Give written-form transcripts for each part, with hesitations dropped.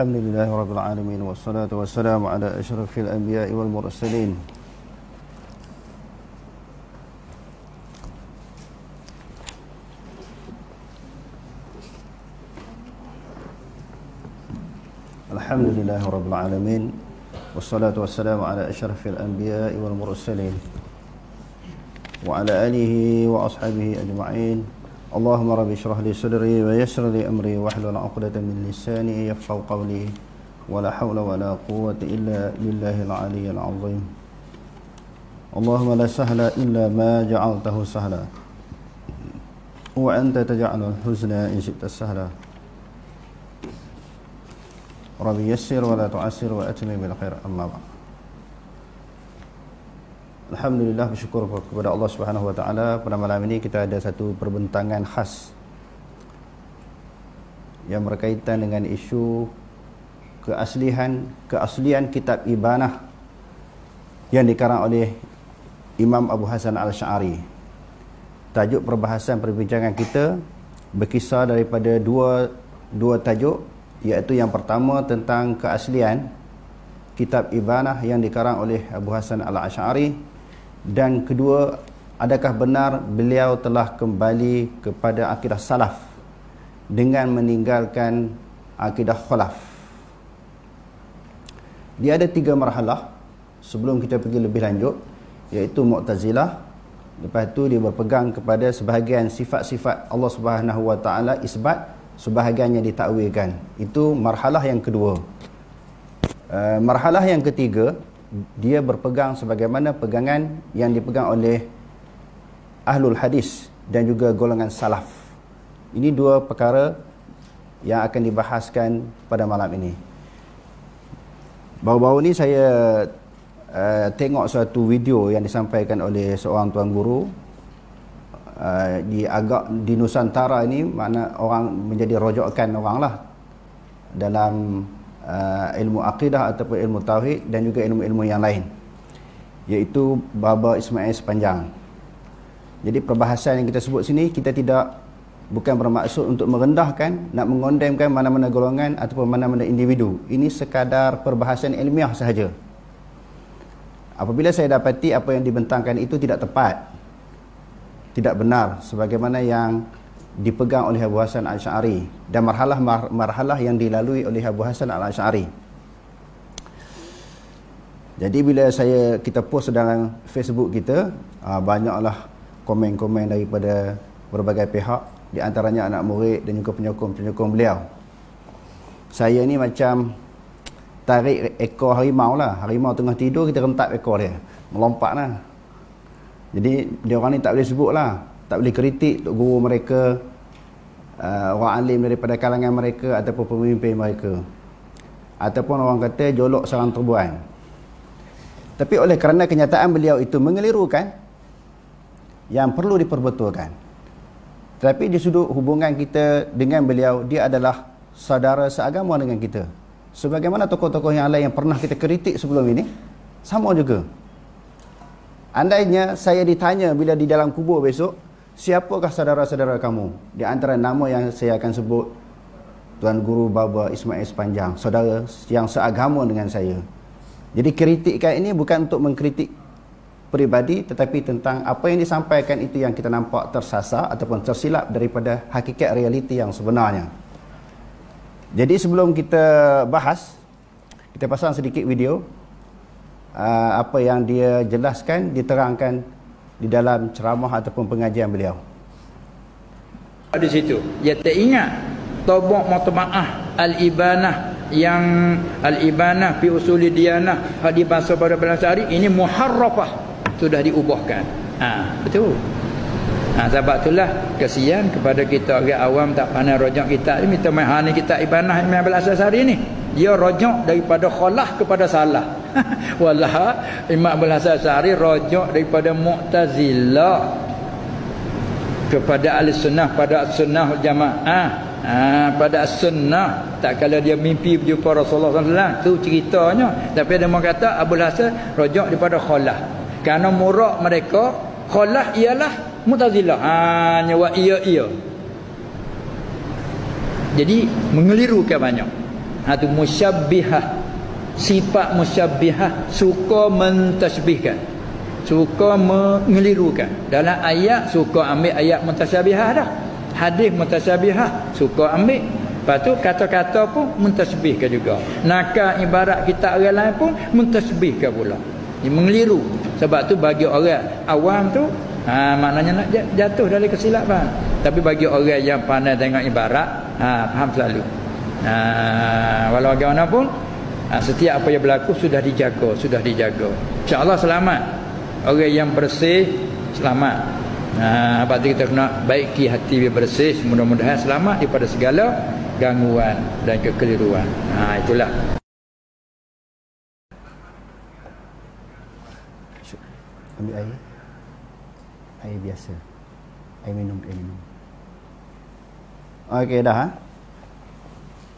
Alhamdulillahirabbil alamin wassalatu wassalamu ala asyrafil anbiya'i wal mursalin. Alhamdulillahirabbil alamin wassalatu wassalamu ala asyrafil anbiya'i wal mursalin wa ala alihi wa ashabihi ajma'in. Allahumma rabbi shrah li sadri wa yassir li amri wahlul 'uqdatam min lisani yafqahu qawli wa la hawla wa la quwwata illa billahil 'aliyyil 'azim. Allahumma la sahla illa ma ja'altahu sahla wa anta taj'alul huzna in syi'ta sahla. Rabbi yassir wa la tu'assir wa atmim bil khair, amma ba'd. Alhamdulillah, bersyukur kepada Allah Subhanahu wa taala, pada malam ini kita ada satu perbentangan khas yang berkaitan dengan isu keaslian kitab Ibanah yang dikarang oleh Imam Abu Hasan Al-Asy'ari. Tajuk perbahasan perbincangan kita berkisar daripada dua tajuk, iaitu yang pertama tentang keaslian kitab Ibanah yang dikarang oleh Abu Hasan Al-Asy'ari, dan kedua, adakah benar beliau telah kembali kepada akidah salaf dengan meninggalkan akidah khalaf. Dia ada 3 marhalah sebelum kita pergi lebih lanjut, iaitu Mu'tazilah. Lepas tu dia berpegang kepada sebahagian sifat-sifat Allah Subhanahu wa taala isbat, sebahagiannya ditakwilkan. Itu marhalah yang kedua. Marhalah yang ketiga, dia berpegang sebagaimana pegangan yang dipegang oleh ahlul hadis dan juga golongan salaf. Ini 2 perkara yang akan dibahaskan pada malam ini. Baru-baru ni saya tengok suatu video yang disampaikan oleh seorang tuan guru di Nusantara ini, mana orang menjadi rojokan orang lah dalam ilmu akidah ataupun ilmu tauhid dan juga ilmu-ilmu yang lain, iaitu Baba Ismail Sepanjang. Jadi perbahasan yang kita sebut sini, kita bukan bermaksud untuk merendahkan, nak mengondemkan mana-mana golongan ataupun mana-mana individu. Ini sekadar perbahasan ilmiah sahaja. Apabila saya dapati apa yang dibentangkan itu tidak tepat, tidak benar sebagaimana yang dipegang oleh Abu Hasan Al-Asy'ari dan marhalah yang dilalui oleh Abu Hasan Al-Asy'ari. Jadi bila kita post dalam Facebook kita, banyaklah komen-komen daripada berbagai pihak, di antaranya anak murid dan juga penyokong-penyokong beliau. Saya ni macam tarik ekor harimau lah. Harimau tengah tidur, kita rentak ekor dia, melompat lah. Jadi dia orang ni tak boleh sebut lah, tak boleh kritik tok guru mereka, orang alim daripada kalangan mereka ataupun pemimpin mereka, ataupun orang kata jolok sarang terbuan. Tapi oleh kerana kenyataan beliau itu mengelirukan, yang perlu diperbetulkan. Tapi di sudut hubungan kita dengan beliau, dia adalah saudara seagama dengan kita. Sebagaimana tokoh-tokoh yang lain yang pernah kita kritik sebelum ini, sama juga. Andainya saya ditanya bila di dalam kubur besok, siapakah saudara-saudara kamu? Di antara nama yang saya akan sebut, Tuan Guru Baba Ismail Sepanjang, saudara yang seagama dengan saya. Jadi kritikan ini bukan untuk mengkritik peribadi, tetapi tentang apa yang disampaikan itu yang kita nampak tersasar ataupun tersilap daripada hakikat realiti yang sebenarnya. Jadi sebelum kita bahas, kita pasang sedikit video apa yang dia jelaskan, diterangkan di dalam ceramah ataupun pengajian beliau. Di situ dia teringat tabaq matma'ah al-ibanah, yang al-ibanah fi usuli diyanah di bahasa pada bahasa hari ini muharrafah, sudah diubahkan. Betul. Sebab itulah kesian kepada kita orang awam tak pandai rojak kitab ni, minta main ni kitab Ibanah Imam Al-Asasari ni, dia rojak daripada khalah kepada salah. Walah Imam Al-Asasari rojak daripada Mu'tazilah kepada Ahlussunnah, pada Sunnah Jamaah. Pada Sunnah, tak kala dia mimpi berjumpa Rasulullah SAW, tu ceritanya. Tapi dia kata Abu Hasan rojak daripada khalah, kerana murak mereka khalah ialah Mu'tazilah. Nyawa iya. Jadi mengelirukan banyak. tu musyabbihah. Sifat musyabbihah suka mentasbihkan, suka mengelirukan. Dalam ayat suka ambil ayat mutasyabihah dah, hadis mutasyabihah suka ambil. Lepas tu kata-kata pun mentasbihkan juga. Nakal ibarat kita orang lain pun mentasbihkan pula. Dia mengeliru. Sebab tu bagi orang awam tu maknanya nak jatuh dari kesilapan. Tapi bagi orang yang pandai tengok ibarat, faham selalu. Walau bagaimanapun, setiap apa yang berlaku sudah dijaga, sudah dijaga. InsyaAllah selamat. Orang yang bersih selamat. Lepas tu kita kena baiki hati yang bersih. Mudah-mudahan selamat daripada segala gangguan dan kekeliruan. Itulah. Ambil air. Air biasa. Air minum, air minum. Okey dah.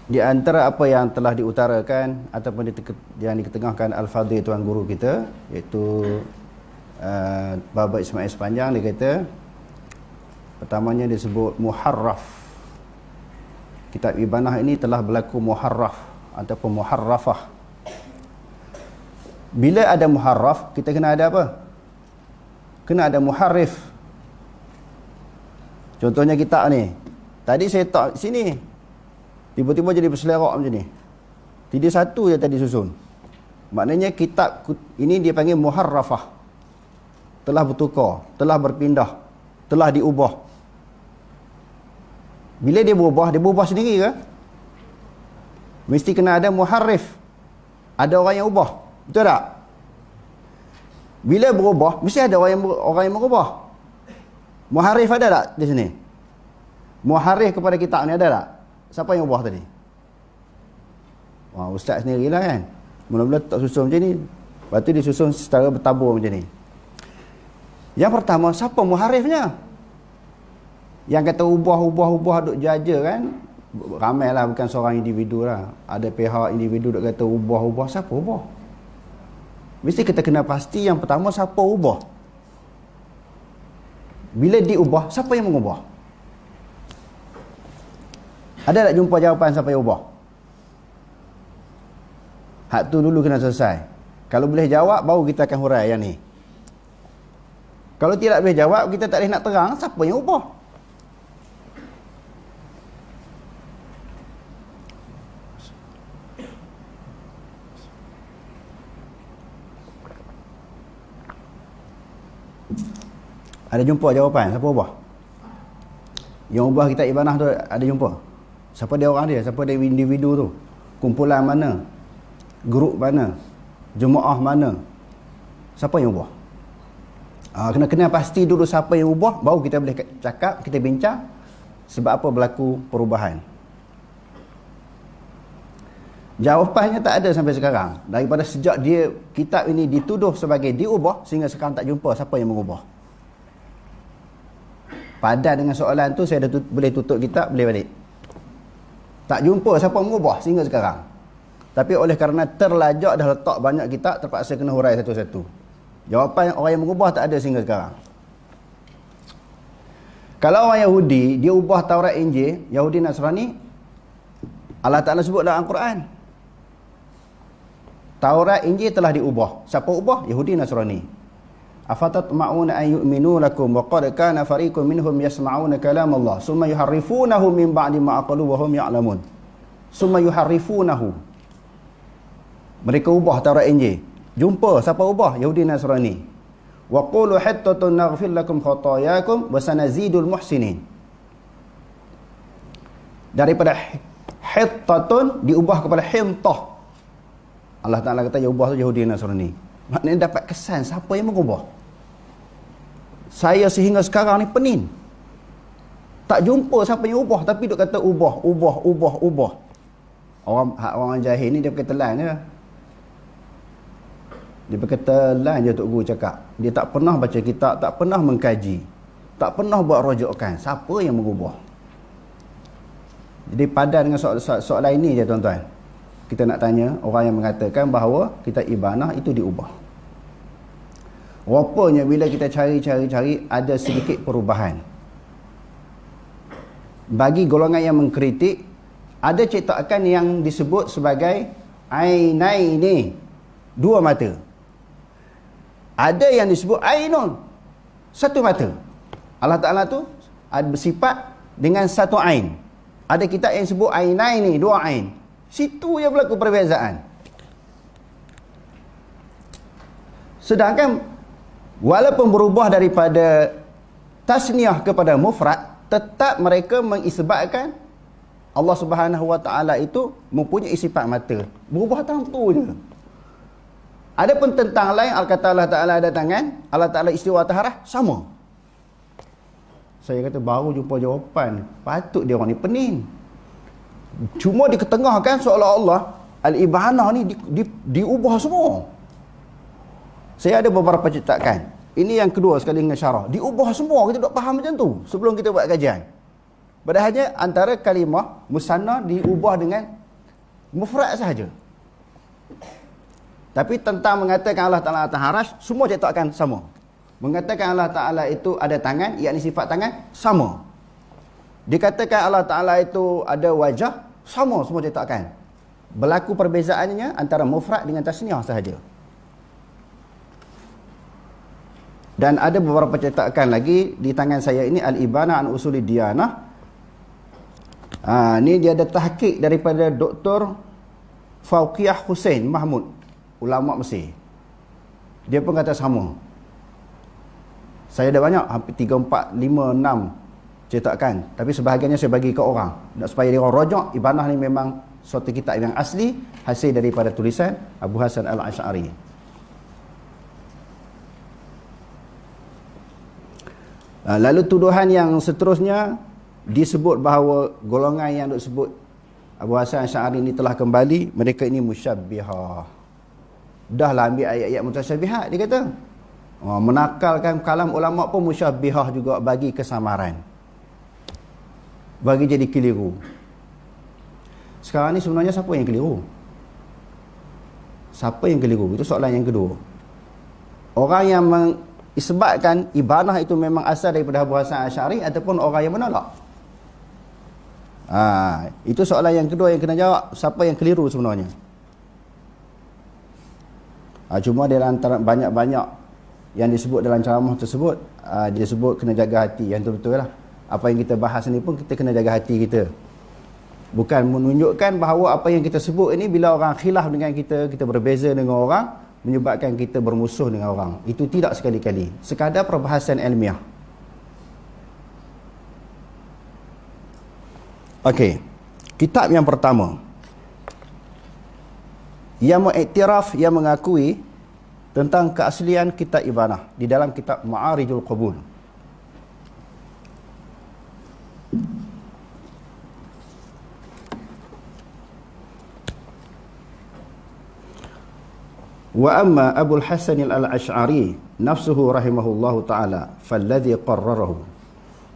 Di antara apa yang telah diutarakan ataupun yang diketengahkan Al-Fadhil tuan guru kita, iaitu Baba Ismail Sepanjang, dia kata pertamanya disebut muharraf. Kitab Ibanah ini telah berlaku muharraf ataupun muharrafah. Bila ada muharraf, kita kena ada apa? Kena ada muharrif. Contohnya kitab ni. Tadi saya tak sini. Tiba-tiba jadi berselerak macam ni. Tidak satu je tadi susun. Maknanya kitab ini dia panggil muharrafah. Telah bertukar, telah berpindah, telah diubah. Bila dia berubah sendiri ke? Mesti kena ada muharrif. Ada orang yang ubah. Betul tak? Bila berubah, mesti ada orang yang mengubah. Muharrif ada tak di sini? Muharrif kepada kitab ni ada tak? Siapa yang ubah tadi? Wah, ustaz sendirilah kan. Mula-mula tak susun macam ni. Lepas tu dia susun secara bertabur macam ni. Yang pertama, siapa muharrifnya? Yang kata ubah duk jaja kan, ramai lah, bukan seorang individu lah. Ada pihak individu duk kata ubah. Siapa ubah? Mesti kita kena pasti yang pertama siapa ubah. Bila diubah, siapa yang mengubah? Ada tak jumpa jawapan siapa yang ubah? Hak tu dulu kena selesai. Kalau boleh jawab, baru kita akan hurai yang ni. Kalau tidak boleh jawab, kita tak boleh nak terang siapa yang ubah. Ada jumpa jawapan siapa ubah? Yang ubah kitab Ibanah tu ada jumpa? Siapa dia orang dia? Siapa dia individu tu? Kumpulan mana? Grup mana? Jemaah mana? Siapa yang ubah? Kena pasti dulu siapa yang ubah, baru kita boleh cakap, kita bincang sebab apa berlaku perubahan. Jawapannya tak ada sampai sekarang. Daripada sejak kitab ini dituduh sebagai diubah, sehingga sekarang tak jumpa siapa yang mengubah. Padan dengan soalan tu, saya dah boleh tutup kitab, boleh balik. Tak jumpa siapa mengubah sehingga sekarang. Tapi oleh kerana terlajak dah letak banyak kitab, terpaksa kena hurai satu-satu. Jawapan orang yang mengubah tak ada sehingga sekarang. Kalau orang Yahudi, dia ubah Taurat Injil, Yahudi Nasrani, Allah Ta'ala sebut dalam Al-Quran. Taurat Injil telah diubah. Siapa ubah? Yahudi Nasrani. Afatatma'una an yu'minu lakum wa qad kana fariqun minhum yasma'una kalam Allah summa yuharrifunahu min ba'di ma aqalu wa hum ya'lamun. Summa yuharrifunahu. Mereka ubah Taurat Injil. Jumpa siapa ubah? Yahudi Nasrani. Wa qulu hattatun naghfir lakum khatayakum wa sanazidul muhsinin. Daripada hattatun diubah kepada hintah. Allah Ta'ala kata yang ubah tu Yahudi Nasrani. Maknanya dapat kesan siapa yang mengubah. Saya sehingga sekarang ni pening. Tak jumpa siapa yang ubah, tapi duk kata ubah. Orang jahil ni dia pakai telan je. Dia pakai telan je Tok Guru cakap. Dia tak pernah baca kitab, tak pernah mengkaji, tak pernah buat rujukan. Siapa yang mengubah? Jadi padan dengan soalan ini je tuan-tuan. Kita nak tanya orang yang mengatakan bahawa kitab Ibanah itu diubah. Rupanya bila kita cari ada sedikit perubahan. Bagi golongan yang mengkritik, ada cetakan yang disebut sebagai ainaini, dua mata. Ada yang disebut ainun, satu mata. Allah Ta'ala tu ada bersifat dengan satu ain. Ada kitab yang sebut ainaini, dua ain. Situ je berlaku perbezaan. Sedangkan walaupun berubah daripada tasniah kepada mufrad, tetap mereka mengisbatkan Allah Subhanahu Wa Ta'ala itu mempunyai sifat mata. Berubah tentu je. Adapun tentang lain, kata Allah Ta'ala ada tangan, Allah Ta'ala istiwa atas arah, sama. Saya kata baru jumpa jawapan. Patut dia orang ni pening. Cuma diketengahkan seolah-olah al-ibanah ni diubah semua. Saya ada beberapa cetakan. Ini yang kedua sekali dengan syarah. Diubah semua, kita tak faham macam tu sebelum kita buat kajian. Padahalnya antara kalimah musanna diubah dengan mufrad sahaja. Tapi tentang mengatakan Allah Ta'ala atas arash, semua cetakan sama. Mengatakan Allah Ta'ala itu ada tangan, yakni sifat tangan, sama. Dikatakan Allah Ta'ala itu ada wajah, sama semua cetakan. Berlaku perbezaannya antara mufrad dengan tasniah sahaja. Dan ada beberapa cetakan lagi di tangan saya ini, Al-Ibanah an Usuli Diyanah. Ni dia ada tahqiq daripada Dr. Fauqiyah Hussein Mahmud, ulama Mesir. Dia pun kata sama. Saya ada banyak, hampir 3, 4, 5, 6 cetakan. Tapi sebahagiannya saya bagi ke orang. Supaya dia orang rojak, Ibanah ni memang suatu kitab yang asli, hasil daripada tulisan Abu Hasan Al-Asy'ari. Lalu tuduhan yang seterusnya, disebut bahawa golongan yang disebut Abu Hasan Al-Asy'ari ini telah kembali, mereka ini musyabbihah. Dahlah ambil ayat-ayat mutasyabihat, dia kata. Menakalkan kalam ulama pun musyabbihah juga, bagi kesamaran, bagi jadi keliru. Sekarang ni sebenarnya siapa yang keliru? Siapa yang keliru? Itu soalan yang kedua. Orang yang mengisbatkan ibanah itu memang asal daripada Abu Hasan Al-Asy'ari, ataupun orang yang menolak? Itu soalan yang kedua yang kena jawab. Siapa yang keliru sebenarnya? Cuma dia antara banyak-banyak yang disebut dalam ceramah tersebut, dia sebut kena jaga hati. Yang tu betul lah. Apa yang kita bahas ni pun kita kena jaga hati kita. Bukan menunjukkan bahawa apa yang kita sebut ini, bila orang khilaf dengan kita, kita berbeza dengan orang, menyebabkan kita bermusuh dengan orang. Itu tidak sekali-kali. Sekadar perbahasan ilmiah. Okey. Kitab yang pertama yang mengiktiraf, yang mengakui tentang keaslian kitab Ibanah di dalam kitab Ma'arijul Qabul. Wa amma Abu Hasan Al-Asy'ari nafsuhu rahimahullahu ta'ala falladhi qarrarahu.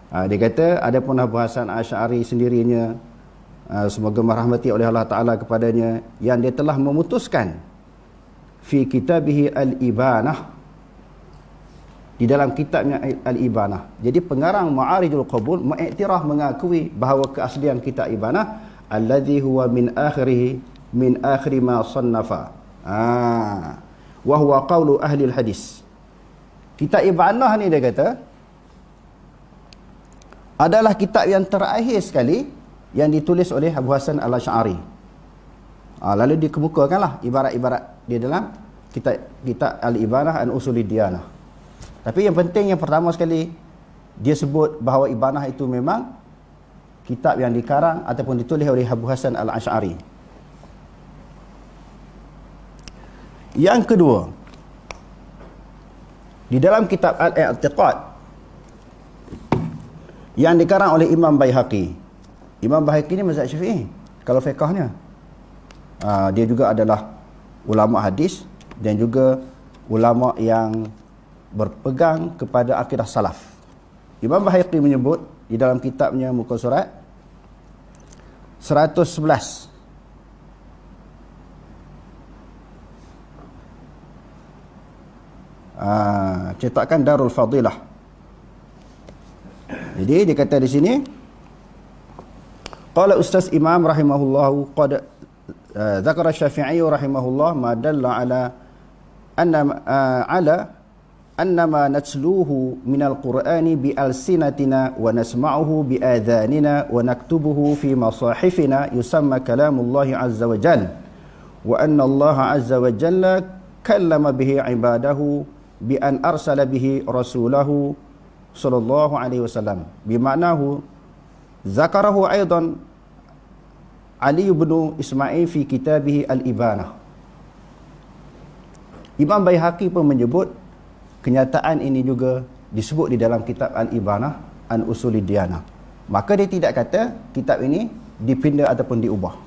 Dia kata, adapun Abu Hasan Al-Asy'ari sendirinya, semoga merahmati oleh Allah Ta'ala kepadanya, yang dia telah memutuskan fi kitabihi Al-Ibanah, di dalam kitabnya Al-Ibanah. Jadi pengarang Ma'arijul Qabul mengiktiraf, mengakui bahawa keaslian kitab Ibanah alladhi huwa min akhiri ma sannafa, wa huwa qawlu ahli al-hadis. Kitab Ibanah ni dia kata adalah kitab yang terakhir sekali yang ditulis oleh Abu Hasan Al-Asy'ari. Lalu dikemukakanlah ibarat-ibarat dia dalam kitab Al-Ibanah an Usuli Diyanah. Tapi yang penting, yang pertama sekali, dia sebut bahawa Ibanah itu memang kitab yang dikarang ataupun ditulis oleh Abu Hasan Al-Asy'ari. Yang kedua, di dalam kitab Al-I'tiqad yang dikarang oleh Imam Baihaqi. Imam Baihaqi ni mazhab Syafi'i kalau fiqhnya. Dia juga adalah ulama hadis dan juga ulama yang berpegang kepada akidah salaf. Imam Baihaqi menyebut di dalam kitabnya muka surat 111, cetakan Darul Fadilah. Jadi dia kata di sini, Qala Ustaz Imam rahimahullahu qad dzakara Syafi'i rahimahullah ma dalla ala annama natsluhu minal qur'ani bi alsinatina wa nasma'uhu bi adhanina wa naktubuhu fi masahifina yusamma kalamullahi azza wa jalla wa anna Allah azza wa jalla kallama bihi ibadahu bi an arsala bihi rasulahu sallallahu alaihi wasallam bima'nahu zakarahu aidan Ali bin Ismail fi kitabih al-Ibanah. Imam Baihaqi pun menyebut kenyataan ini juga disebut di dalam kitab Al-Ibanah an Usulid Diyanah. Maka dia tidak kata kitab ini dipindah ataupun diubah.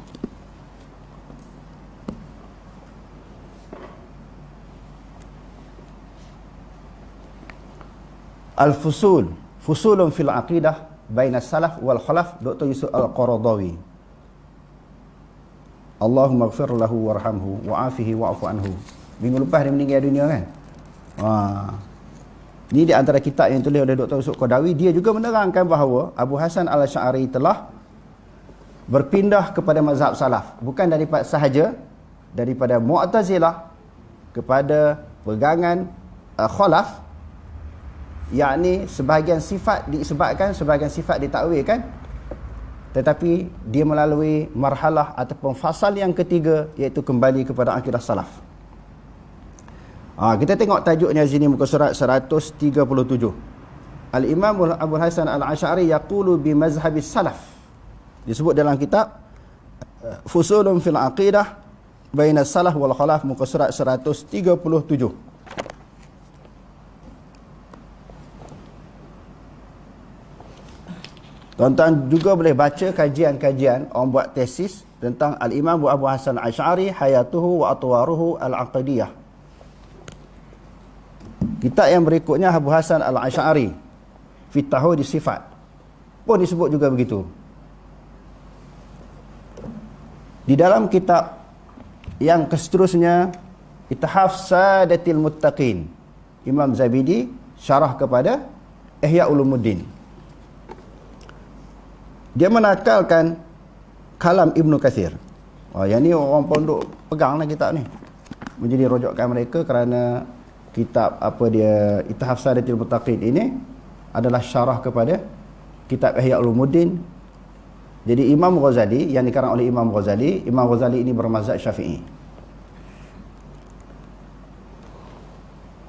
Al-Fusul, fusulun fil aqidah baina salaf wal khalaf, Dr. Yusuf Al-Qaradawi. Allahumma ighfir lahu warhamhu wa'afihi wa'fu anhu. Minggu lepas dia meninggal dunia kan. Ini di antara kitab yang tulis oleh Dr. Yusuf Qaradawi. Dia juga menerangkan bahawa Abu Hasan Al-Asy'ari telah berpindah kepada mazhab salaf, bukan daripada Mu'tazilah kepada pegangan khalaf, yakni sebahagian sifat disebabkan, sebahagian sifat ditakwilkan, tetapi dia melalui marhalah ataupun fasal yang ketiga, iaitu kembali kepada akidah salaf. Kita tengok tajuknya sini, muka surat 137. Al-Imam Abu Hasan Al-Asy'ari yaqulu bi mazhabis salaf. Disebut dalam kitab Fusulun fil Aqidah baina salaf wal khalaf, muka surat 137. Tuan-tuan juga boleh baca kajian-kajian orang buat tesis tentang Al-Imam Abu Hasan Al-Asy'ari, Hayatuhu wa Atwaruhu Al-Aqidiyah. Kitab yang berikutnya Abu Hasan Al-Asy'ari fi Tauhid Sifat pun disebut juga begitu. Di dalam kitab yang seterusnya, Ithaf Sadatil Muttaqin, Imam Zabidi syarah kepada Ihya Ulumuddin. Dia menakalkan kalam Ibnu Katsir. Yang ni orang pondok peganglah kitab ni, menjadi rujukan mereka, kerana kitab Ithaf Sadatil Muttaqin ini adalah syarah kepada kitab Ihya Ulumuddin. Jadi Imam Ghazali, yang dikarang oleh Imam Ghazali ini bermazhab Syafi'i.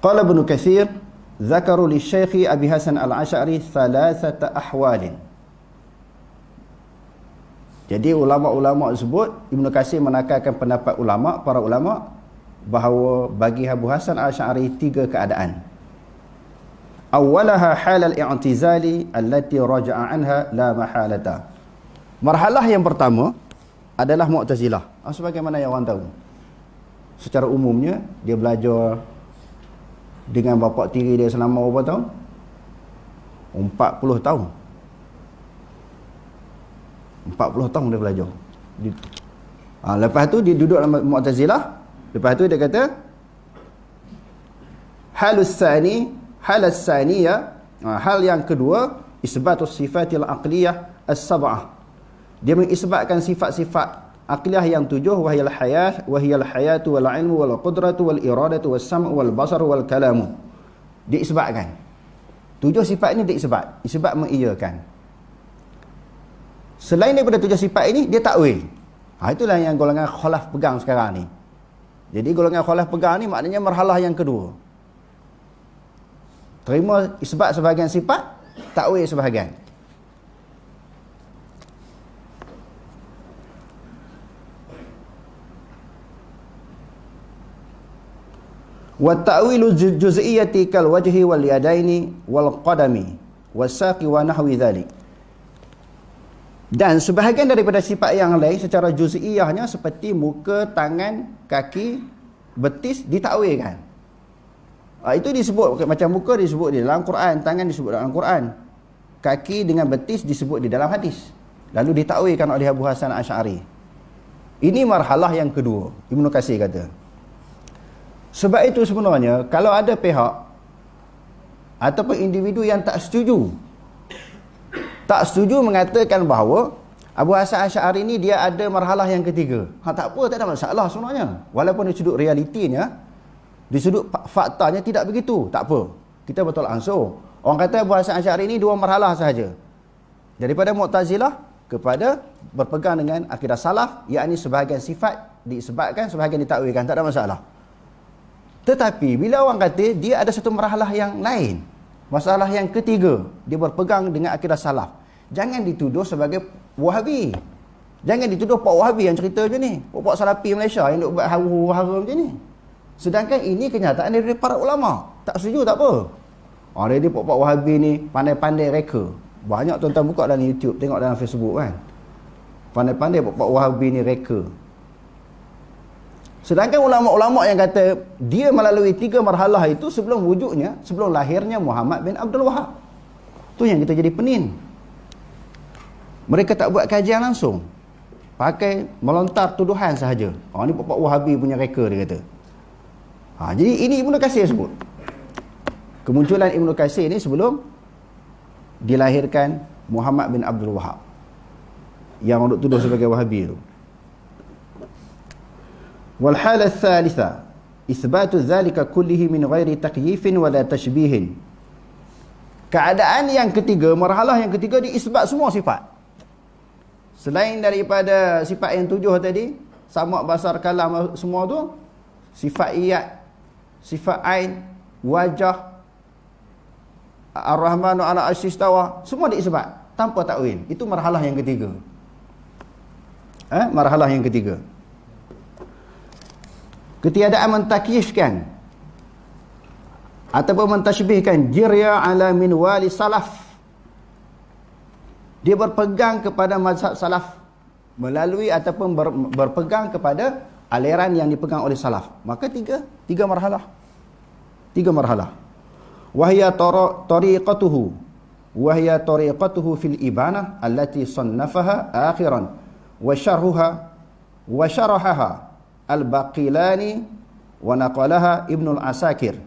Qala Ibnu Katsir zakaru li Syekh Abi Hasan Al-Asy'ari thalathata ahwalin. Jadi ulama-ulama sebut, Ibnu Katsir menakalkan pendapat para ulama bahawa bagi Abu Hasan Al-Asy'ari 3 keadaan. Awwalaha halal i'tizali allati raja'a anha la mahalata. Marhalah yang pertama adalah Mu'tazilah. Sebagaimana yang orang tahu, secara umumnya dia belajar dengan bapa tiri dia selama berapa tahun? 40 tahun. 40 tahun dia belajar. Lepas tu dia duduk dalam Mu'tazilah. Lepas tu dia kata halus saniyah, hal yang kedua, isbatus sifatil aqliyah as-sab'ah. Dia mengisbatkan sifat-sifat aqliyah yang 7, wahiyal hayatu wal ilmu wal qudratu wal iradatu was sam'u wal basaru wal kalamu. Diisbatkan 7 sifat ini, isbat mengiyakan. Selain daripada 7 sifat ini, dia takwil. Itulah yang golongan khalaf pegang sekarang ni. Jadi golongan khalaf pegang ni maknanya marhalah yang kedua. Terima isbat sebahagian sifat, takwil sebahagian. Wa ta'wilu juz'iyyati kal wajhi wal yadaini wal qadami was-saqi wa nahwi dhalik. Dan sebahagian daripada sifat yang lain secara juz'iyahnya, seperti muka, tangan, kaki, betis, ditakwilkan. Itu disebut, macam muka disebut di dalam Quran, tangan disebut dalam Quran, kaki dengan betis disebut di dalam hadis, lalu ditakwilkan oleh Abu Hasan Asy'ari. Ini marhalah yang kedua, Ibnu Katsir kata. Sebab itu sebenarnya kalau ada pihak ataupun individu yang tak setuju mengatakan bahawa Abu Hasan Asy'ari ni dia ada marhalah yang ketiga. Tak apa, tak ada masalah sebenarnya. Walaupun dari sudut realitinya, di sudut faktanya tidak begitu. Tak apa. Kita betul ansur. Orang kata Abu Hasan Asy'ari ni dua marhalah sahaja. Daripada Mu'tazilah kepada berpegang dengan akidah salaf, yakni sebahagian sifat disebabkan, sebahagian ditakwilkan, tak ada masalah. Tetapi bila orang kata dia ada satu marhalah yang lain, masalah yang ketiga, dia berpegang dengan akidah salaf, jangan dituduh sebagai Wahabi. Jangan dituduh Pak Wahabi yang cerita macam ni, Pak Salafi Malaysia yang duk buat haru-haru macam ni. Sedangkan ini kenyataan dari para ulama. Tak setuju tak apa. Dia Pak Wahabi ni pandai-pandai reka. Banyak tuan-tuan buka dalam YouTube, tengok dalam Facebook kan. Pandai-pandai Pak Wahabi ni reka. Sedangkan ulama-ulama yang kata dia melalui 3 marhalah itu sebelum wujudnya, sebelum lahirnya Muhammad bin Abdul Wahab. Tu yang kita jadi penin. Mereka tak buat kajian langsung. Pakai melontar tuduhan sahaja. Ni Pak Wahabi punya reka, dia kata. Jadi ini Ibnu Katsir sebut. Kemunculan Ibnu Katsir ni sebelum dilahirkan Muhammad bin Abdul Wahab, yang orang tuduh sebagai Wahabi tu. Wal hal ats-tsalitsa itsbatu dzalika kullihi min ghairi takyifin wala tashbihin. Keadaan yang ketiga, marhalah yang ketiga, diisbat semua sifat. Selain daripada sifat yang 7 tadi, sama, basar, kalam, semua tu, sifat iyat, sifat ain, wajah, Ar-Rahmanu 'ala 'arsy istawa, semua diisbat tanpa takwil. Itu marhalah yang ketiga. Marhalah yang ketiga. Ketiadaan mentakyifkan ataupun mentashbihkan jirya ala min wali salaf. Dia berpegang kepada mazhab salaf melalui ataupun berpegang kepada aliran yang dipegang oleh salaf. Maka tiga marhalah. 3 marhalah. Wahya tariqatuhu fil ibanah allati sannafaha akhiran wa syarahaha Al-Baqilani wa naqalaha Ibnul Asakir.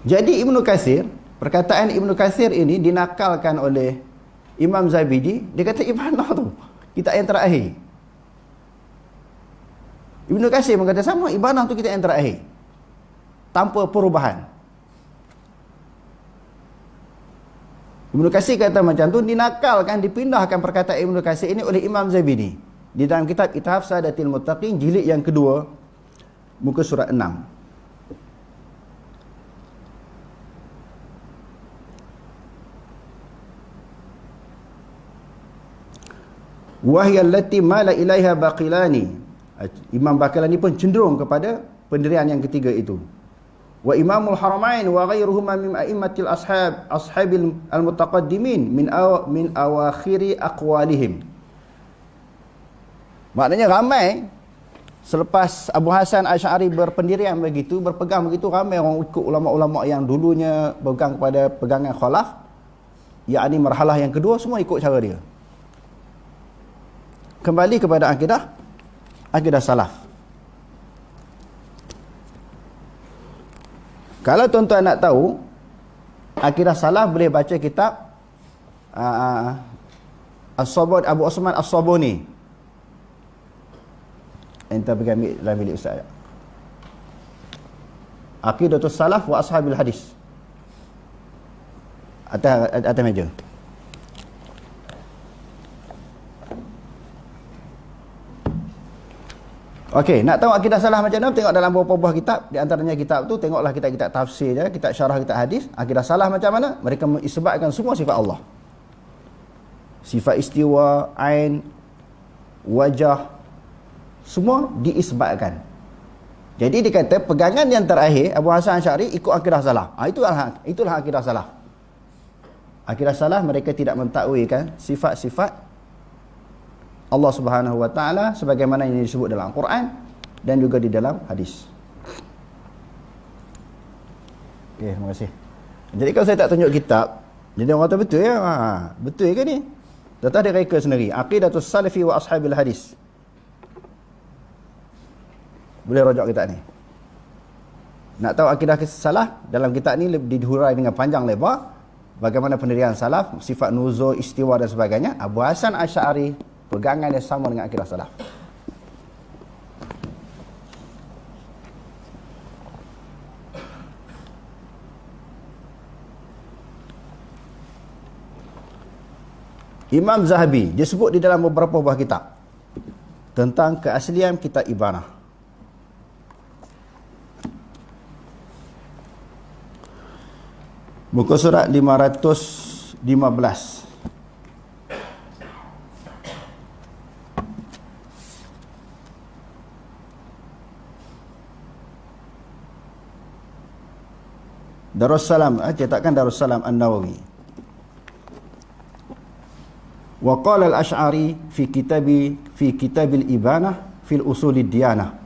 Jadi Ibnu Katsir, perkataan Ibnu Katsir ini dinakalkan oleh Imam Zabidi. Dia kata ibanah tu kitab yang terakhir. Ibnu Katsir berkata sama, ibanah tu kitab yang terakhir, tanpa perubahan. Ibnu Katsir kata macam tu, dinakalkan, dipindahkan perkataan Ibnu Katsir ini oleh Imam Zabidi di dalam kitab Ithaf Sadatil Muttaqin, jilid yang kedua, muka surat 6. Wahya allati mala ilaiha Baqilani. Imam Baqilani pun cenderung kepada pendirian yang ketiga itu. Wa Imamul Haramain wa ghairuhuma min a'immatil ashabil al-mutaqaddimin min awakhiri aqwalihim. Maknanya ramai selepas Abu Hasan Asy'ari berpendirian begitu, berpegang begitu, ramai orang ikut ulama-ulama yang dulunya pegang kepada pegangan khalaf, yakni marhalah yang kedua, semua ikut cara dia. Kembali kepada akidah salaf. Kalau tuan-tuan nak tahu akidah salaf, boleh baca kitab As-Sabuni, Abu Osman As-Sabuni. Entah pergi ambil dalam bilik ustaz. Aqidatus Salaf wa Ashabil Hadis. Atas meja. Okey, nak tahu akidah salaf macam mana? Tengok dalam beberapa buah kitab. Di antaranya kitab tu, tengoklah kitab-kitab tafsir dia, kitab syarah, kitab hadis. Akidah salaf macam mana? Mereka mengisbatkan semua sifat Allah. Sifat istiwa, ain, wajah, semua diisbatkan. Jadi dia kata pegangan yang terakhir Abu Hasan Asy'ari ikut akidah salaf. Itulah akidah salaf. Akidah salaf, mereka tidak mentakwilkan sifat-sifat Allah Subhanahu wa taala sebagaimana yang disebut dalam Al-Quran dan juga di dalam hadis. Okey, terima kasih. Jadi kalau saya tak tunjuk kitab, jadi orang kata betul ya? Betul ke ni? Datang dia reka sendiri. Aqidatus Salafi wa Ashabil Hadis. Boleh rojak kitab ni. Nak tahu akidah salaf, dalam kitab ni dihurai dengan panjang lebar. bagaimana pendirian salaf, sifat nuzul, istiwa dan sebagainya, Abu Hasan Asy'ari pegangan dia sama dengan akidah salaf. Imam Zahabi dia sebut di dalam beberapa buah kitab tentang keaslian kitab Ibanah. Muka surat 515. Darussalam, cetakan Darussalam An-Nawawi. Wa qala al-Asy'ari fi kitabil Ibanah fil usulid diyanah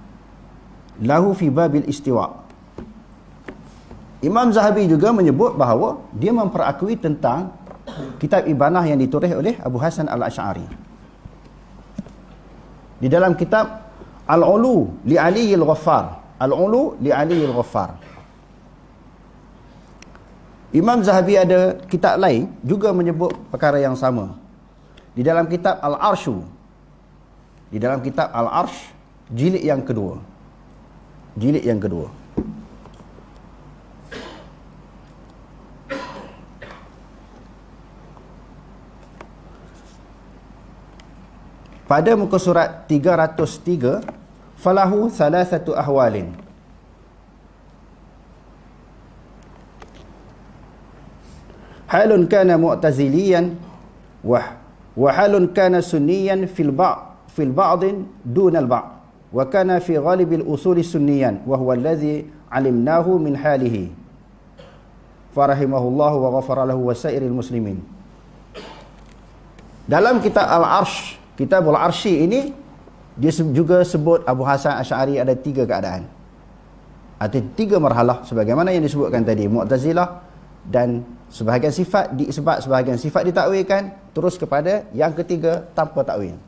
lahu fi babil istiwa. Imam Zahabi juga menyebut bahawa dia memperakui tentang kitab Ibanah yang ditulis oleh Abu Hasan Al-Asy'ari. Di dalam kitab Al-Ulu li Aliyil Ghaffar, Al-Ulu li Aliyil Ghaffar. Imam Zahabi ada kitab lain juga menyebut perkara yang sama. Di dalam kitab Al-Arshu, di dalam kitab Al-Arsh jilid yang kedua, jilid yang kedua. Pada muka surat 303, falahu thalathatu ahwalin. Halun kana mu'taziliyan wa halun kana sunniyan fil ba'din duna al ba', wa kana fi ghalibil usuli sunniyan wa huwa alladhi alimnahu min halihi farahimahullahu wa ghafara lahu wa sairil muslimin. Dalam kitab Al-Arsh, Kitabul Arsy ini dia juga sebut Abu Hasan Asy'ari ada tiga keadaan, ada tiga marhalah sebagaimana yang disebutkan tadi, Mu'tazilah, dan sebahagian sifat diisbat, sebahagian sifat ditakwilkan, terus kepada yang ketiga tanpa takwil.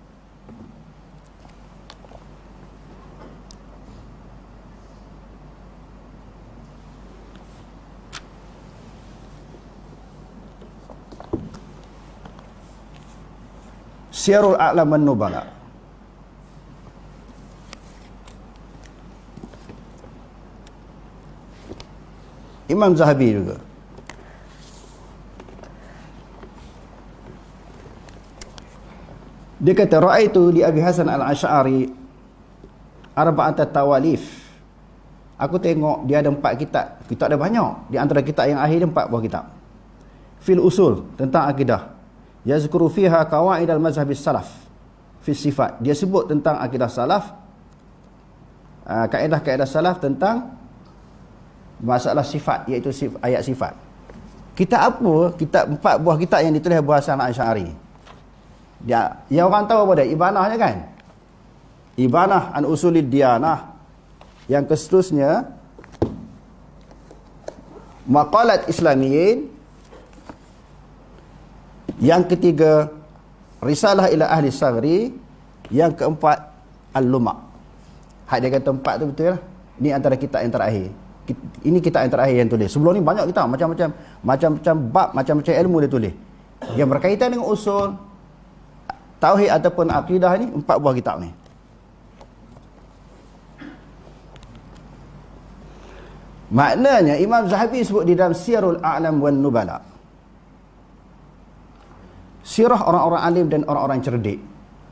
Syiarul A'lam wan Nubala. Imam Zahabi juga. Dia kata, ra'aitu li Abi Hasan Al-Asy'ari arba'ata tawalif. Aku tengok dia ada 4 kitab. Kitab ada banyak. Di antara kitab yang akhir dia 4 buah kitab. Fil usul, tentang akidah. Yazkuru fiha qawaid al-mazhab salaf fi sifat. Dia sebut tentang akidah salaf, kaedah-kaedah salaf tentang masalah sifat, iaitu ayat sifat. Kitab apa? Kitab 4 buah kitab yang ditulis Abu Hasan Asy'ari. Dia, yang orang tahu apa dia? Ibanah je kan? Ibanah an usulid diyanah. Yang seterusnya Maqalat Islamiyyin. Yang ketiga Risalah ila Ahli Saghri. Yang keempat Al-Luma'. Hak dia kata 4 tu betul lah. Ini antara kitab yang terakhir. Ini kitab yang terakhir yang tulis. Sebelum ni banyak kitab, macam-macam bab, macam-macam ilmu dia tulis yang berkaitan dengan usul tauhid ataupun akidah. Ni 4 buah kitab ni. Maknanya Imam Zahabi sebut di dalam Syiarul A'lam wan Nubala, sirah orang-orang alim dan orang-orang cerdik.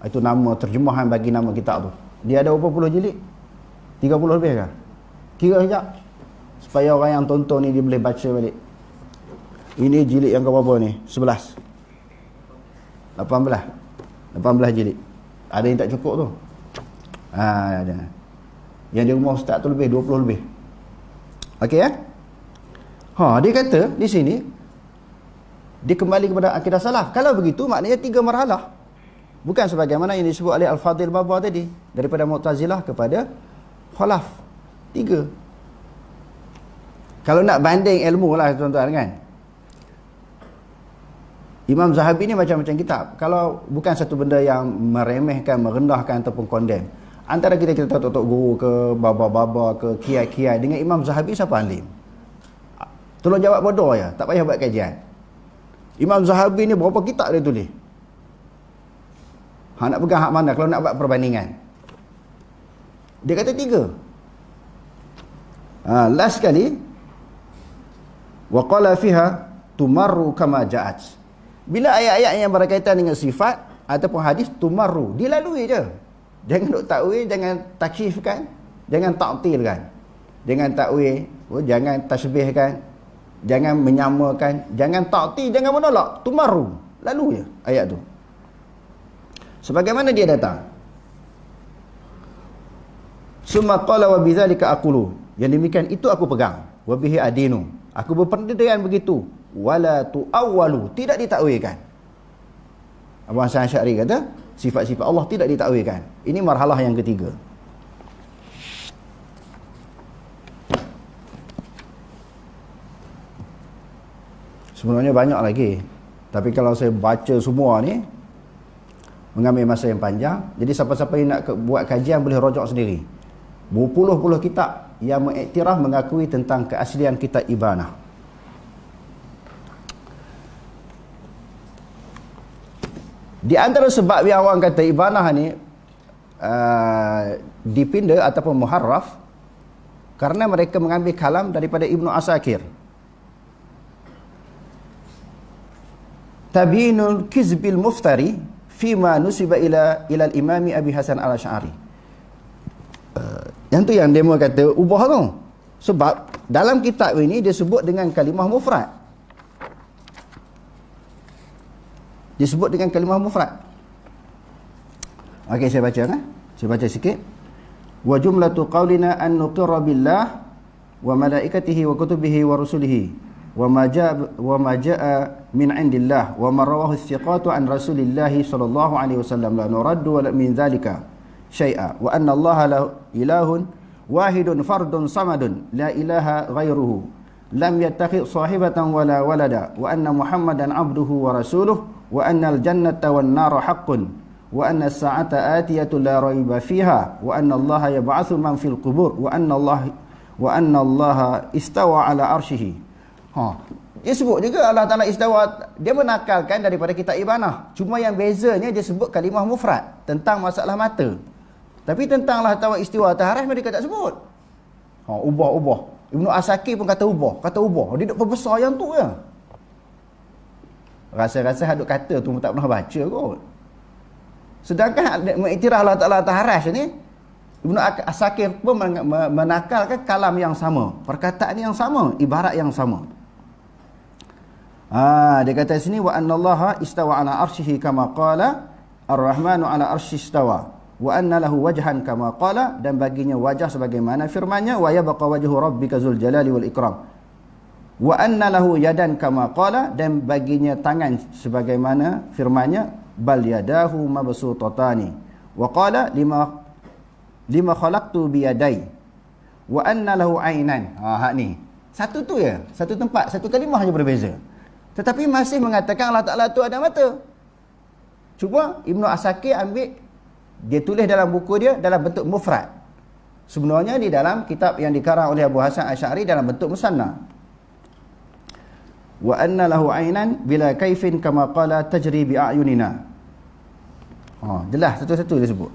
Itu nama terjemahan bagi nama kitab tu. Dia ada berapa puluh jilid? 30 lebih kan? Kira sekejap supaya orang yang tonton ni dia boleh baca balik. Ini jilid yang berapa ni? 11 18 jilid. Ada yang tak cukup tu. Ada. Yang di rumah ustaz tu lebih 20 lebih. Okey ya? Dia kata di sini dia kembali kepada akidah salaf. Kalau begitu maknanya 3 marhalah. Bukan sebagaimana yang disebut oleh Al-Fadhil Baba tadi, daripada Mu'tazilah kepada Khalaf. 3. Kalau nak banding ilmu lah tuan-tuan kan. Imam Zahabi ni macam-macam kitab. Kalau bukan satu benda yang meremehkan, merendahkan ataupun condemn. Antara kita tok-tok guru ke, baba-baba ke, kiai-kiai, dengan Imam Zahabi siapa alim? Tolong jawab bodoh ya, tak payah buat kajian. Imam Zahabi ni berapa kitab dia tulis? Nak pegang hak mana kalau nak buat perbandingan? Dia kata 3. Last sekali, wa qala fiha tumarru kama ja'at. Bila ayat-ayat yang berkaitan dengan sifat ataupun hadis, tumarru, dilalui je. Jangan duk takwil, jangan takyifkan, jangan ta'tilkan. Jangan takwil, jangan tasbihkan, jangan menyamakan, jangan ta'til, jangan menolak. Tumarru, lalu je ayat tu. Sebagaimana dia datang. Summa qala wa bidzalika aqulu. Yang demikian itu aku pegang. Wa bihi adinu. Aku berpendirian begitu. Wala tu'awwalu, tidak ditakwilkan. Abu Hasan Asy'ari kata, sifat-sifat Allah tidak ditakwilkan. Ini marhalah yang ketiga. Sebenarnya banyak lagi. Tapi kalau saya baca semua ni, mengambil masa yang panjang. Jadi siapa-siapa yang nak buat kajian boleh rojak sendiri. Berpuluh-puluh kitab yang mengiktiraf mengakui tentang keaslian kitab Ibanah. Di antara sebab yang orang kata Ibanah ni dipinda ataupun muharraf, karena mereka mengambil kalam daripada Ibnu Asakir. Tabiinul kizbil muftari fima nusiba ila al-imami Abi Hasan al-Asy'ari. Yang tu yang demo kata ubah tu. Sebab dalam kitab ini dia sebut dengan kalimah mufrad. Disebut dengan kalimah mufrad. Okey, saya baca kan? Saya baca sikit. Wa jumlatu qaulina an nuqirra billah wa malaikatihi wa kutubihi wa rusulihi wa ma jaa min indillah wa ma rawahu thiqatu an Rasulillah sallallahu alaihi wasallam la nuraddu wa min dzalika syai'a wa anna Allah la ilahun wahidun fardun samadun la ilaha ghairuhu lam yattakhidh sahibatan wala walada wa anna Muhammadan abduhu wa rasuluhu wa anna al-jannata wan nara haqqun wa anna as-sa'ata atiyatu la raiba fiha wa anna Allah yab'atsu man fil qubur wa anna Allah istawa ala arsyihi. Dia sebut juga Allah Ta'ala istawa. Dia menakalkan daripada kitab Ibanah. Cuma yang bezanya dia sebut kalimah mufrad tentang masalah mata. Tapi tentang Allah Ta'ala istiwa atas arasy mereka tak sebut. Ubah. Ibnu Asakir pun kata ubah. Dia duk perbesar yang tu je. Rasa-rasa hadut kata tu tak pernah baca kot. Sedangkan mengiktiraf Allah Ta'ala atas arasy ni, Ibnu Asakir pun menakalkan kalam yang sama, perkataan yang sama, ibarat yang sama. Dia kata sini wa annallaha istawa ala arsyihi kama qala ar-rahmanu ala arsy istawa wa anna lahu wajhan kama qala, dan baginya wajah sebagaimana firman-Nya wa yabqa wajhu rabbika dzul jalali wal ikram wa anna lahu yadan kama qala, dan baginya tangan sebagaimana firman-Nya bal yadahu mabsutatani wa qala lima khalaqtu biyadai wa anna lahu ainan. Hak ni satu tu ya, satu tempat, satu kalimah saja berbeza, tetapi masih mengatakan Allah Ta'ala tu ada mata. Cuma Ibnu Asakir ambil, dia tulis dalam buku dia dalam bentuk mufrad. Sebenarnya di dalam kitab yang dikarang oleh Abu Hasan Asy'ari dalam bentuk musanna. Wa anna lahu ainan bila kaifin kama qala tajri bi a'yunina. Jelas satu-satu dia sebut.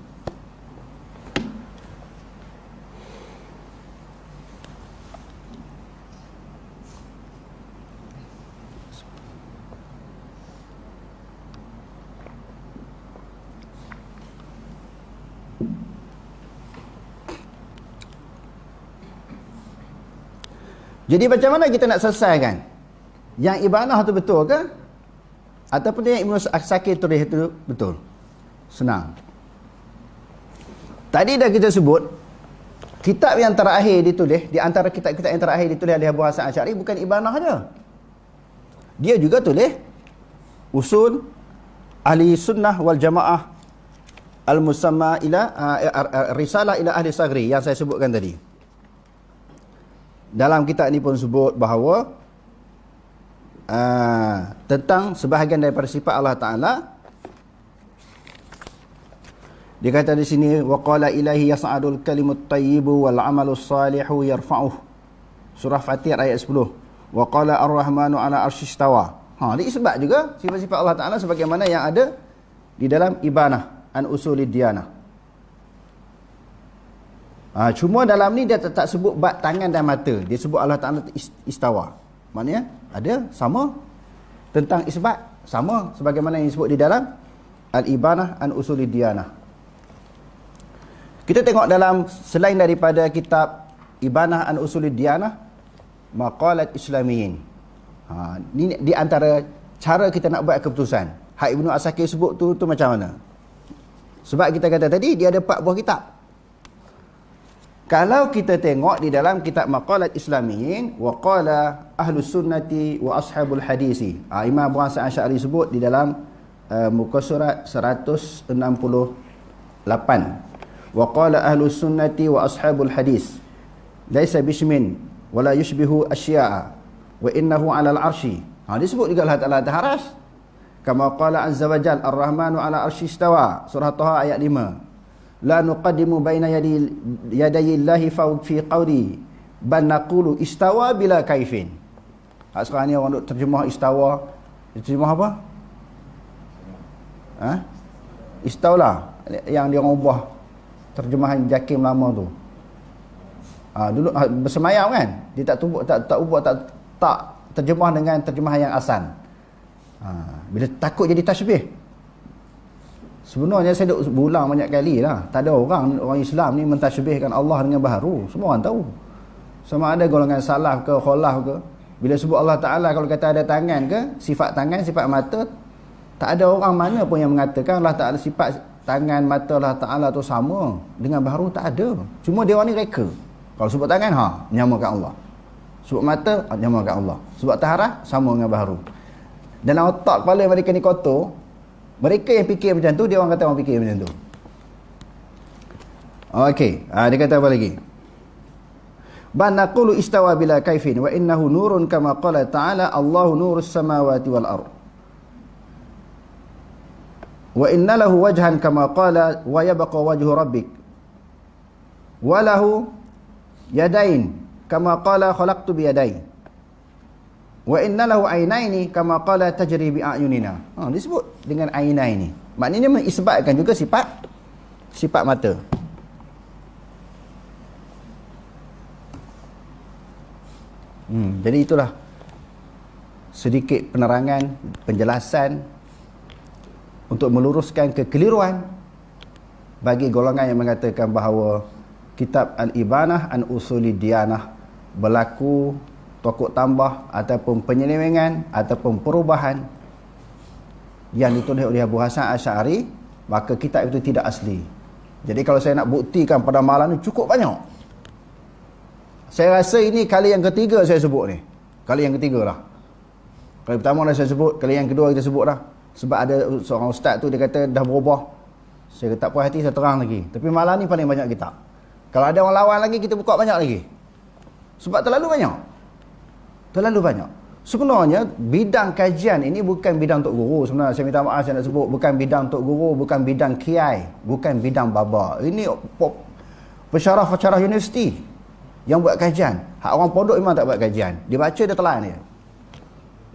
Jadi macam mana kita nak selesaikan? Yang Ibanah tu betul ke? Ataupun yang Ibnu Asakir tulis itu betul? Senang. Tadi dah kita sebut, kitab yang terakhir ditulis, di antara kitab-kitab yang terakhir ditulis oleh Abu Hasan Asy'ari bukan Ibanah saja. Dia juga tulis Usul Ahli Sunnah wal Jamaah Al-Musamma ila Risalah ila Ahli Sagri yang saya sebutkan tadi. Dalam kitab ni pun sebut bahawa tentang sebahagian daripada sifat Allah Ta'ala. Dia kata di sini wa qala ilahi yas'adul kalimut thayyibu wal 'amalus salihu yarfa'uh. Surah Fatir ayat 10. Wa qala ar-rahmanu 'ala arsy istawa. Dia isbat juga sifat-sifat Allah Ta'ala sebagaimana yang ada di dalam Ibanah an Usulid Diyanah. Cuma dalam ni dia tak sebut bat tangan dan mata. Dia sebut Allah Ta'ala istawa. Maknanya ada sama tentang isbat, sama sebagaimana yang disebut di dalam Al-Ibanah an Usulid Diyanah. Kita tengok dalam selain daripada kitab Ibanah an Usulid Diyanah, Maqalat Islamiyin. Ini di antara cara kita nak buat keputusan. Hak Ibnu Asakir sebut tu macam mana? Sebab kita kata tadi dia ada 4 buah kitab. Kalau kita tengok di dalam kitab Maqalat Islamiyin wa qala Ahlus Sunnati wa Ashabul Hadisi. Imam Abu Hasan Asy'ari sebut di dalam muka surat 168. Wa qala Ahlus Sunnati wa Ashabul Hadis. Laisa bishmin wala yushbihu asya'a wa innahu 'alal 'arsy. Disebut juga Allah Ta'ala atas arasy. Kama qala azza wa jalla ar-rahmanu 'ala 'arsy istawa. Surah Taha ayat 5. La nuqaddimu baina yadayillahi fi qawli bal naqulu istawa bila kaifin. Sekarang ni orang duk terjemah istawa. Terjemah apa? Istawla. Yang dia orang ubah terjemahan Jakim lama tu. Dulu bersemayam kan? Dia tak ubah tak terjemah dengan terjemahan yang asan. Bila takut jadi tasbih. Sebenarnya saya duk berulang banyak kali lah. Tak ada orang Islam ni mentasbihkan Allah dengan baharu. Semua orang tahu. Sama ada golongan salaf ke khalaf ke. Bila sebut Allah Ta'ala, kalau kata ada tangan ke, sifat tangan, sifat mata, tak ada orang mana pun yang mengatakan Allah Ta'ala sifat tangan, mata Allah Ta'ala tu sama dengan baharu. Tak ada. Cuma dia orang ni reka. Kalau sebut tangan, nyamakan Allah. Sebut mata, nyamakan Allah. Sebut taharah, sama dengan baharu. Dalam otak kepala mereka ni kotor. Mereka yang fikir macam tu, dia orang kata orang fikir macam tu. Okey, dia kata apa lagi? Ban naqulu istawa bila kaifin wa innahu nurun kama qala ta'ala Allahu nurus samawati wal ard. Wa inna lahu wajhan kama qala wa yabqa wajhu rabbik. Wa lahu yadain kama qala khalaqtu bi yadai. Wa inna lahu ainaini kama qala tajri bi a'yunina. Disebut dengan ainaini. Maknanya mengisbatkan juga sifat mata. Jadi itulah sedikit penerangan, penjelasan untuk meluruskan kekeliruan bagi golongan yang mengatakan bahawa kitab Al-Ibanah an Usulid Diyanah berlaku tokok tambah ataupun penyelewengan ataupun perubahan yang ditulis oleh Abu Hasan Asy'ari, maka kitab itu tidak asli. Jadi kalau saya nak buktikan pada malam ni cukup banyak. Saya rasa ini kali yang ketiga saya sebut ni. Kali yang ketiga lah. Kali pertama dah saya sebut, kali yang kedua kita sebut dah. Sebab ada seorang ustaz tu dia kata dah berubah. Saya tak puas hati, saya terang lagi. Tapi malam ni paling banyak kitab. Kalau ada orang lawan lagi, kita buka banyak lagi. Sebab terlalu banyak. Terlalu banyak. Sebenarnya bidang kajian ini bukan bidang Tok Guru. Sebenarnya saya minta maaf saya nak sebut, bukan bidang Tok Guru, bukan bidang kiai, bukan bidang baba. Ini pensyarah-pensyarah universiti yang buat kajian. Hak orang pondok memang tak buat kajian. Dia baca, dia telan dia.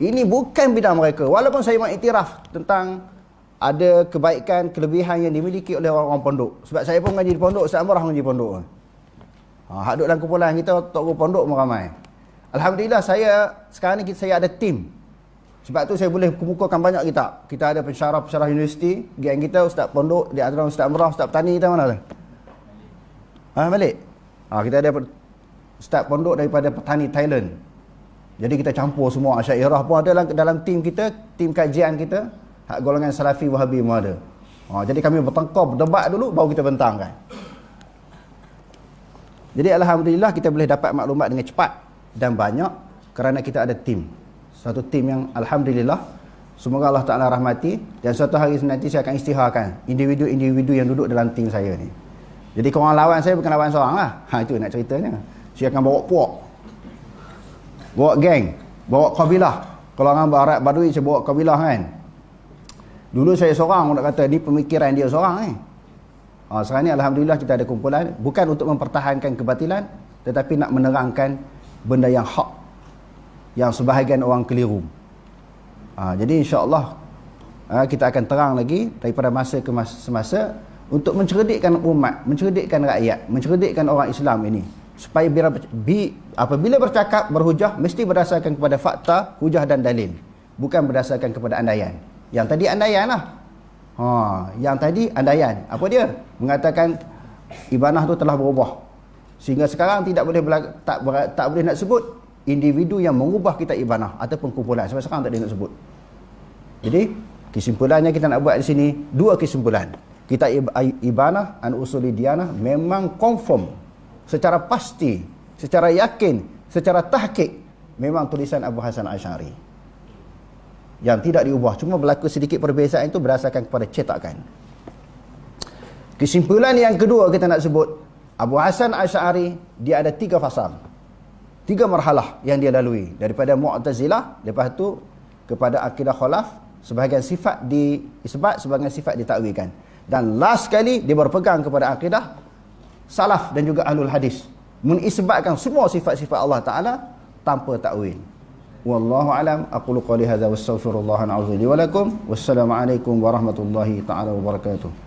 Ini bukan bidang mereka. Walaupun saya mengiktiraf tentang ada kebaikan, kelebihan yang dimiliki oleh orang-orang pondok. Sebab saya pun mengaji di pondok, Ustaz Amrah mengaji di pondok. Hak duduk dalam kumpulan kita, Tok Guru pondok pun ramai. Alhamdulillah sekarang ni saya ada tim. Sebab tu saya boleh kemukakan banyak kitab. Kita ada pensyarah-pensyarah universiti, geng kita Ustaz pondok, di antara Ustaz Amrah, Ustaz petani kita mana tu? Malik. Kita ada Ustaz pondok daripada petani Thailand. Jadi kita campur semua. Asyairah pun ada dalam tim kita, tim kajian kita. Hak golongan Salafi Wahabi pun ada. Jadi kami bertengkar, berdebat dulu, baru kita bentangkan. Jadi Alhamdulillah kita boleh dapat maklumat dengan cepat dan banyak kerana kita ada tim. Satu tim yang Alhamdulillah, semoga Allah Ta'ala rahmati. Dan suatu hari nanti saya akan istiharkan individu-individu yang duduk dalam tim saya ni. Jadi korang lawan saya bukan lawan seorang lah. Itu nak ceritanya. Saya akan bawa puak, bawa geng, bawa kabilah. Kalau orang Barat Badui saya bawa kabilah kan. Dulu saya seorang, orang nak kata ni pemikiran dia seorang ni. Sekarang ni Alhamdulillah kita ada kumpulan, bukan untuk mempertahankan kebatilan, tetapi nak menerangkan benda yang hak, yang sebahagian orang keliru. Jadi insya-Allah kita akan terang lagi daripada masa ke semasa untuk mencerdikkan umat, mencerdikkan rakyat, mencerdikkan orang Islam ini, supaya apabila bercakap, berhujah, mesti berdasarkan kepada fakta, hujah dan dalil, bukan berdasarkan kepada andaian. Yang tadi andaian lah. Yang tadi andaian. Apa dia? Mengatakan ibanah tu telah berubah. Sehingga sekarang tak boleh nak sebut individu yang mengubah kitab ibanah ataupun kumpulan. Sampai sekarang tak boleh nak sebut. Jadi kesimpulannya kita nak buat di sini dua kesimpulan. Kitab ibanah an usuli diyanah memang confirm secara pasti, secara yakin, secara tahqiq memang tulisan Abu Hasan Asy'ari yang tidak diubah. Cuma berlaku sedikit perbezaan itu berdasarkan kepada cetakan. Kesimpulan yang kedua kita nak sebut, Abu Hasan Asy'ari dia ada 3 fasal, 3 marhalah yang dia lalui, daripada Mu'tazilah, lepas tu kepada akidah khalaf, sebahagian sifat diisbat, sebahagian sifat ditakwilkan, dan last sekali dia berpegang kepada akidah salaf dan juga ahlul hadis, menisbatkan semua sifat-sifat Allah Ta'ala tanpa takwil. Wallahu alam, aqulu qali hadza wastaghfirullaha al-azim li wa lakum. Wassalamu alaikum warahmatullahi ta'ala wabarakatuh.